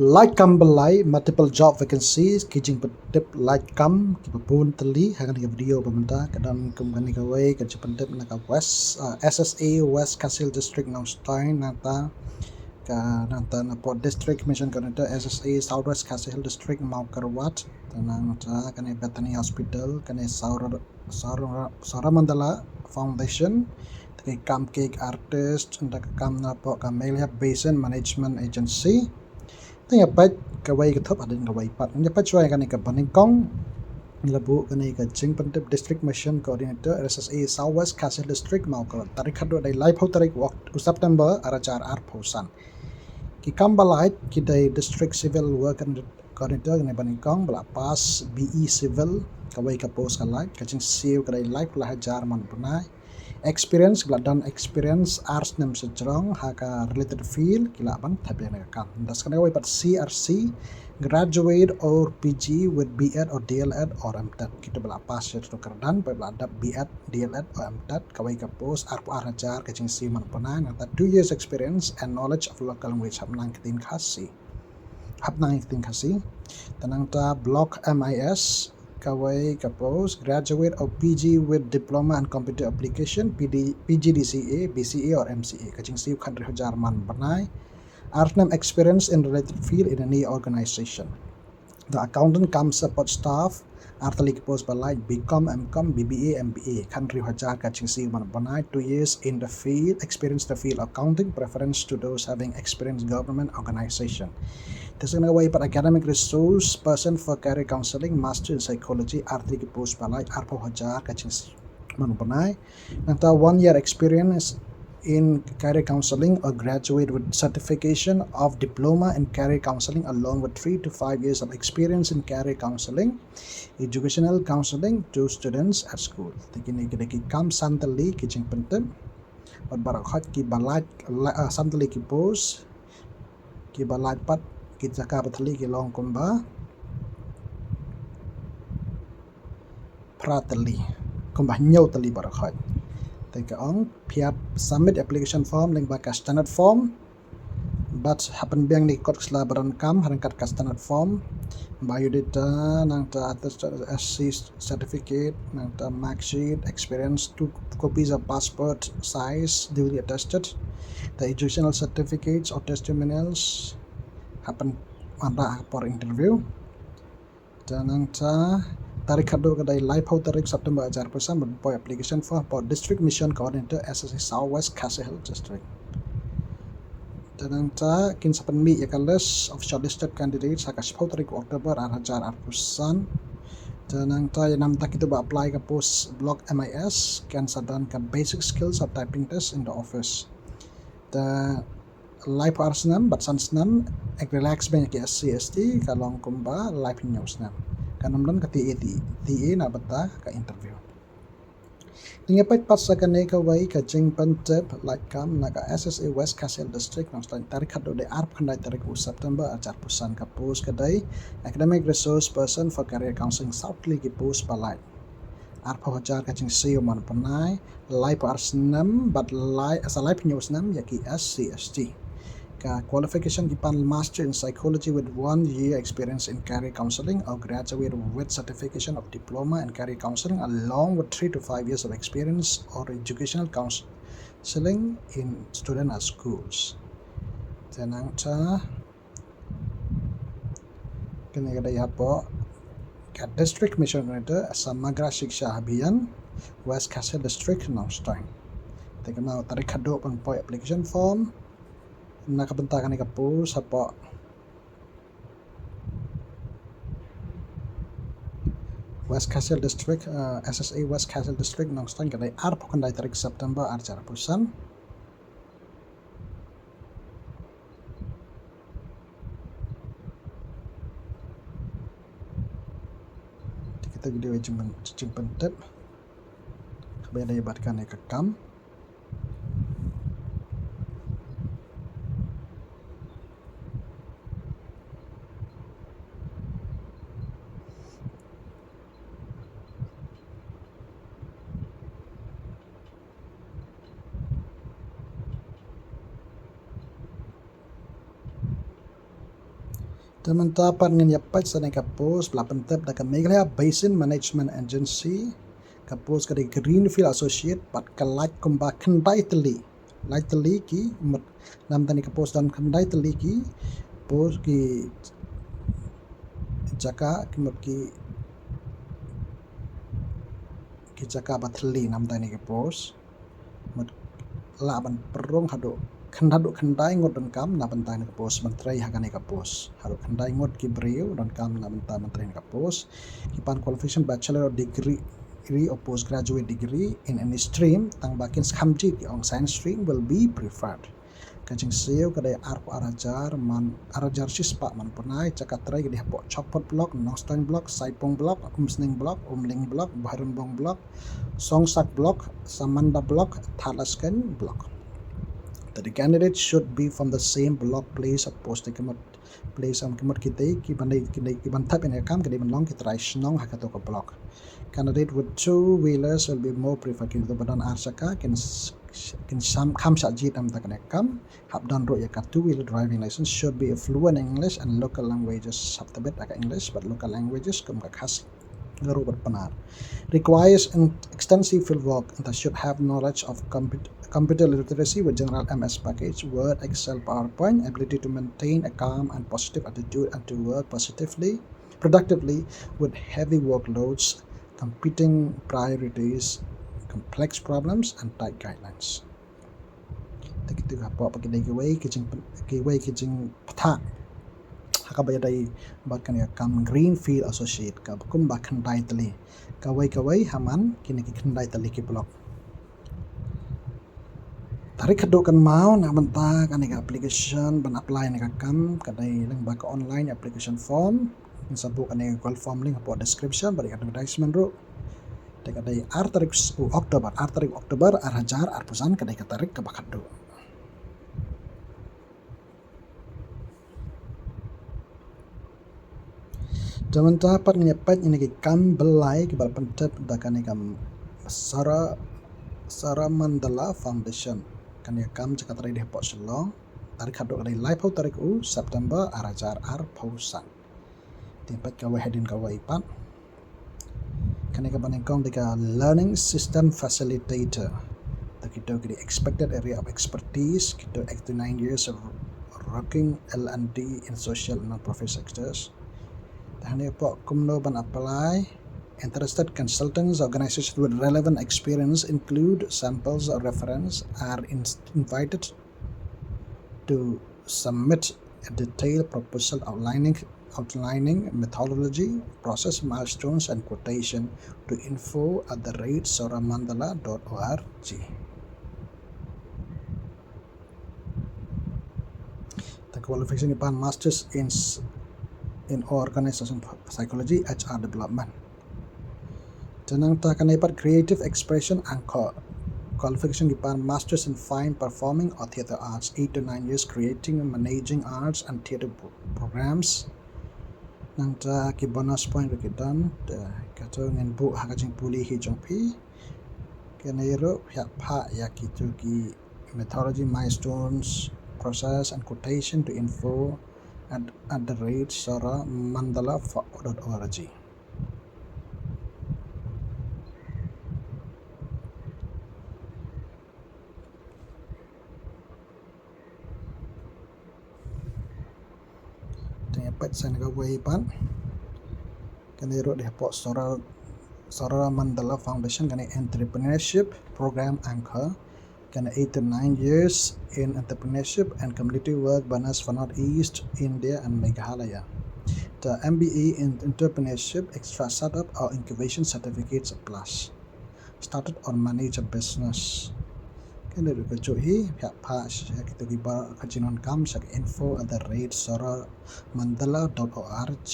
Laitkam byllai multiple job vacancies kijing pentip Laitkam kipapun teli hakan ke video pemerintah kadang kemgani kawai ke pentip nak West SSA West Castle District Nongstein nata na Port District Mission Kanata SSA Southwest Castle District mau Karwat tanang nata kane Bethany Hospital kane Sauramandala Foundation ke kam cake artist ndak kam na po Camellia Basin Management Agency Tanya pat kawai ketop ada kawai pat. Nya pat cuai kan ke Paningkong labu kan ke Jing Pentip District Mission Coordinator SSA Southwest Castle District mau ke tarik hadu dai live ho tarik waktu September aracar arposan. Ki kambalait ki dai District Civil Work Coordinator kan Paningkong bela pas BE Civil kawai ke post kalai kacing siu ke dai live lah hajar man punai. Experience dan experience arts nem sejrong haka related field kila ban tapi yang kam das kana pat CRC graduate or PG with BEd or DLEd or MTEd kita bela pas itu kerdan bela adap BEd DLEd or MTEd kawai ka post arp arajar kacing si man panan ata 2 years experience and knowledge of local language hapnang kitin khasi tanang ta block MIS kawai ka post graduate or PG with diploma and computer application PGDCA BCA or MCA kaching siu country Jerman bernai artnam experience in related field in any organization. The accountant comes support staff artalik post balai BCom MCom BBA MBA country hajar kaching siu man bernai 2 years in the field experience the field accounting preference to those having experience government organization. This is a but academic resource person for career counseling, master in psychology, artrik post balai, arpo hajar kaching manu panai. Nanta 1 year experience in career counseling or graduate with certification of diploma in career counseling along with 3 to 5 years of experience in career counseling, educational counseling to students at school. Tikini kidaki kam santali kijing pentem, but barakhat ki balai santali ki post ki balai pat kita ka patali ki long kumba pratali kumba nyau tali barakhat take on piap submit application form link ba standard form but happen biang ni kot selabaran kam harangkat ka standard form biodata nang ta SC certificate nang ta mark sheet experience 2 copies of passport size duly attested the educational certificates or testimonials happen anda for interview dan anta tarik hadu kedai live ho tarik September ajar pesan berboy application for district mission coordinator SSA Southwest Castle District dan anta kin sapan mi ya list of shortlisted candidates haka 10 tarik Oktober ajar pesan dan anta ya nam tak kita apply ke post block MIS kan sadan ke basic skills of typing test in the office the live arsenam but sansnam ek relax banyak ya SCST kalong kumba live news nam kanam dan kati TE na bata ka interview ningapat pat sa kanay kawai ka jing pentep Laitkam na ka SSA West Castle District nang selain tarik hado de arp kanday tarik September ajar pusan ka post kadai academic resource person for career counseling Southly ki post balai arp hajar ka jing siyo man panai live arsenam but live as a live news nam yaki SCST qualification gipan master in psychology with 1 year experience in career counseling or graduate with certification of diploma in career counseling along with 3 to 5 years of experience or educational counseling in student at schools. Tenang ta kini kada yapo ka district mission coordinator Samagra Shiksha Abhiyan West Castle District Nongstein. Tekana tarik hado pang po application form nakabentakan ka po sa po West Castle District SSA West Castle District Nongstein kadai arpo kanday tarik September ajar pusan kita video jimpen tip kabaya yabatkan ka kam Teman-teman dengan yapat sana kapos pelapentep da Meghalaya Basin Management Agency kapos kada Greenfield Associate pat ka Laitkam ba kendai teli ki nam tani kapos dan kendai teli ki pos ki jaka ki jaka batli nam tani kapos mat laban perong hado kendai ngot dan kam na bentai ni kapos menteri hakani kapos hado kendai ngot ki brio dan kam na bentai menteri ni kapos kipan qualification bachelor degree or postgraduate degree in any stream tang bakin khamji ki ong science stream will be preferred kajing seo kadai arajar sispa man punai cakatrai di hapok chokpot block nongstein block saipong block umsning block umling block baharumbong block songsak block samanda block thalasken block. The candidate should be from the same block place of post place am kemot kita ki bantap in kam kedi menlong kita raisnong hakato ko block. Candidate with two wheelers will be more preferred kinto badan arsaka kin sam kam sajit am takane kam habdan ro ya two wheeler driving license should be fluent in English and local languages sabtabet aka English but local languages kum ka khas garu berpenar requires extensive field work and should have knowledge of computer literacy with general MS package, Word, Excel, PowerPoint, ability to maintain a calm and positive attitude and to work productively with heavy workloads, competing priorities, complex problems, and tight guidelines. Kita apa pakai giveaway kijing peta. Hakabaya dai bahkan ya kam Greenfield Associate ka kum bahkan dai tali. Kawai haman kini kendai tali ki blok. Tarik kedokan mau nak bentak aneka application ban apply aneka kam kadai leng baka online application form sabuk aneka call form link po description bari advertisement ro kadai tarik Oktober hajar pusan kadai katarik ke bakat do. Zaman tapat nyepat ini kam byllai ki balpentep dakane kam Sauramandala Foundation kan ya kam cakatrai deh pok selong tarik hadok kadai live tarik September arajar pausan tempat kawa hedin kawa ipat kan ya kabanengkong deka learning system facilitator kita di expected area of expertise kita 89 years of working L&D in social and non-profit sectors. Tahani po kumno ban apply. Interested consultants, organizations with relevant experience include samples or reference are invited to submit a detailed proposal outlining methodology, process, milestones, and quotation to info@sauramandala.org. The qualification upon masters in organization psychology, HR development. Tenang tak akan dapat creative expression angka qualification upon masters in fine performing or theatre arts 8 to 9 years creating and managing arts and theatre programs. Nang ta ki bonus point kita kata ngen bu hakajing pulih hijong pi kenero pihak ya kitu ki methodology milestones process and quotation to info at the rate sauramandala.org. Dapat saya negawai pan kanero di hapok Sauramandala Foundation kani entrepreneurship program anchor kani 8 to 9 years in entrepreneurship and community work banas for Northeast India and Meghalaya. The MBA in entrepreneurship extra startup or incubation certificates plus started or manage a business. Kani ru kecuhi pihak pas kita giba kajian kam sak info@sauramandala.org.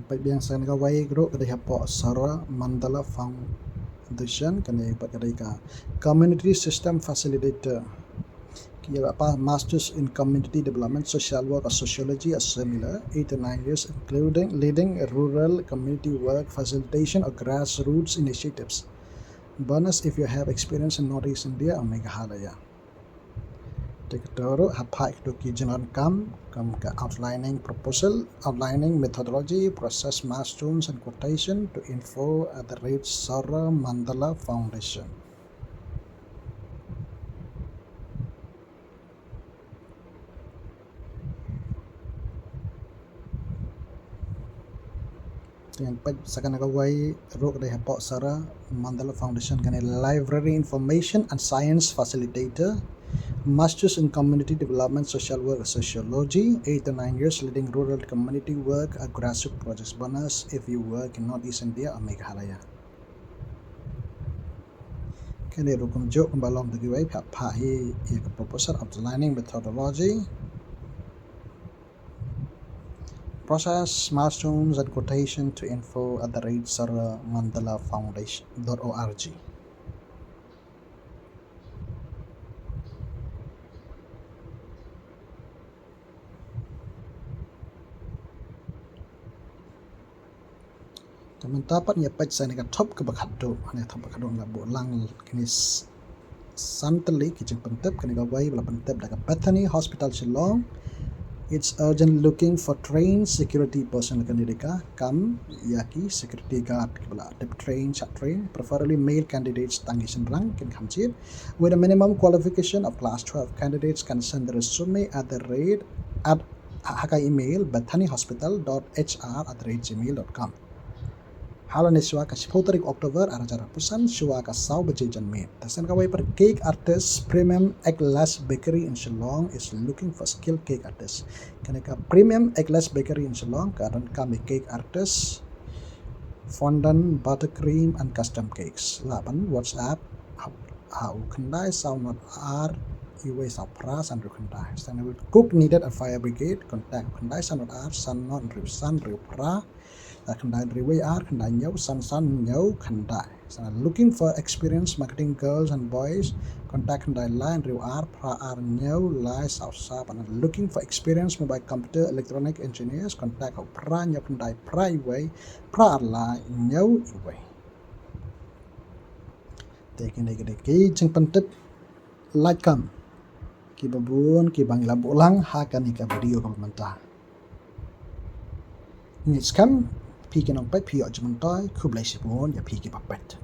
Baik yang saya negawai group kadai hapok Sauramandala Foundation kani kadai ka community system facilitator Kia apa Masters in Community Development, Social Work or Sociology or similar, 8 to 9 years, including leading rural community work, facilitation or grassroots initiatives. Bonus if you have experience in Northeast India or Meghalaya. Tekatoro hapai to general come outlining proposal, outlining methodology, process milestones and quotation to info at the rate Sauramandala Foundation. Dengan Sakanagawai Rook de Hapok Sara Mandala Foundation kan library information and science facilitator, Masters in Community Development, Social Work, Sociology, 8 to 9 years leading rural community work, a grassroots projects. Bonus if you work in Northeast India or Meghalaya. Kini rukum jok balong the giveaway pahi proposal outlining methodology, process, milestones and quotation to info at the rate Sauramandala Foundation.org. Teman-teman ya page saya nak top ke bakado, ni top bakado nak bulang kini santali kijing pentep kini gawai bala pentep dak Bethany Hospital Shillong. It's urgent looking for trained security personnel candidate kam yaki security guard bala tip train chat train, preferably male candidates tangisan rang kin khamchit with a minimum qualification of class 12. Candidates can send the resume at the rate at haka email bethanyhospital.hr@gmail.com. Halan iswa ka 10 Oktober aracara pusan shua ka sau bejejan met. Tasan kawai per cake artist Premium Eggless Bakery in Shillong is looking for skilled cake artists. Kanaka Premium Eggless Bakery in Shillong karan kami cake artist fondant, buttercream and custom cakes. Lapan WhatsApp how kendai sau not r iwe sau pras and kendai. Standard cook needed at fire brigade contact kendai sau not r san not san riu pra. Kendai riway are kendai nyau san nyau kendai. Looking for experienced marketing girls and boys, contact kendai line riu are pra are nyau lai sao sap. And looking for experienced mobile computer electronic engineers, contact pra nyau kendai pra iway pra are lai nyau iway. Taking ki jeng pentep Laitkam ki babun ki bangla bolang hakan ika video komentar. It's come. Pi ke nong pet pi ojmentoi kublai sipun ya pi ke papet.